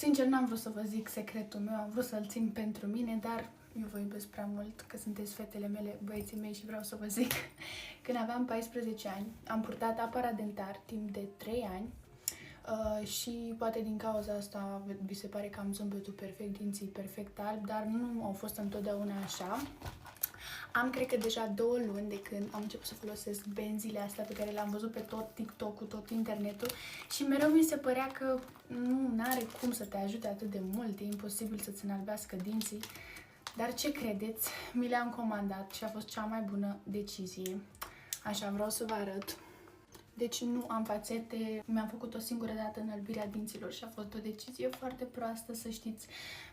Sincer, n-am vrut să vă zic secretul meu, am vrut să-l țin pentru mine, dar eu vă iubesc prea mult, că sunteți fetele mele, băieții mei și vreau să vă zic. Când aveam 14 ani, am purtat aparat dentar timp de 3 ani și poate din cauza asta vi se pare că am zâmbetul perfect, dinții perfect albi, dar nu au fost întotdeauna așa. Am, cred că deja 2 luni de când am început să folosesc benzile astea pe care le-am văzut pe tot TikTok-ul, tot internetul și mereu mi se părea că nu are cum să te ajute atât de mult, e imposibil să-ți înalbească dinții. Dar ce credeți? Mi le-am comandat și a fost cea mai bună decizie. Așa, vreau să vă arăt. Deci nu am fațete, mi-am făcut o singură dată înălbirea dinților și a fost o decizie foarte proastă, să știți,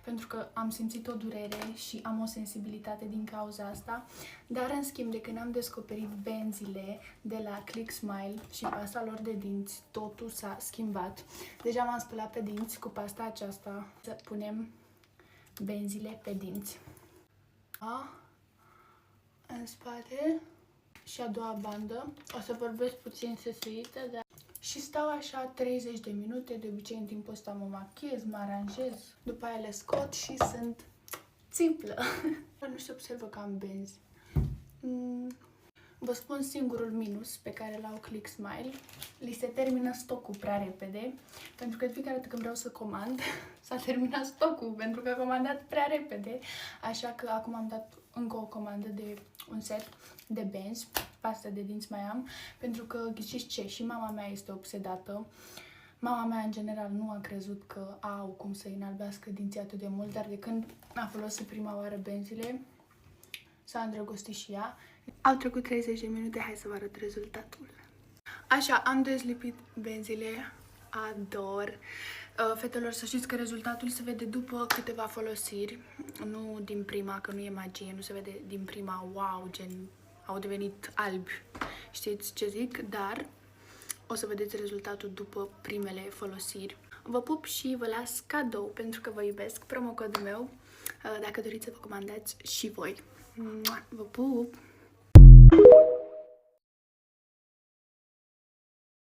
pentru că am simțit o durere și am o sensibilitate din cauza asta. Dar, în schimb, de când am descoperit benzile de la Click Smile și pasta lor de dinți, totul s-a schimbat. Deja m-am spălat pe dinți cu pasta aceasta. Să punem benzile pe dinți. În spate. Și a doua bandă. O să vorbesc puțin săsuită, dar... Și stau așa 30 de minute, de obicei în timpul ăsta mă machiez, mă aranjez, după aia le scot și sunt țiplă. Nu se observă că am benzi. Vă spun singurul minus pe care l-au Click Smile. Li se termină stocul prea repede, pentru că de fiecare dată când vreau să comand, s-a terminat stocul, pentru că am comandat prea repede. Așa că acum am dat încă o comandă de un set de benzi, pasta de dinți mai am, pentru că ghiciți ce, și mama mea este obsedată. Mama mea, în general, nu a crezut că au cum să înalbească dinții atât de mult, dar de când a folosit prima oară benzile, s-a îndrăgostit și ea. Au trecut 30 de minute, hai să vă arăt rezultatul. Așa, am dezlipit benzile, ador. Fetelor, să știți că rezultatul se vede după câteva folosiri, nu din prima, că nu e magie, nu se vede din prima, wow, gen, au devenit albi, știți ce zic, dar o să vedeți rezultatul după primele folosiri. Vă pup și vă las cadou, pentru că vă iubesc, promocodul meu, dacă doriți să vă comandați și voi. Vă pup!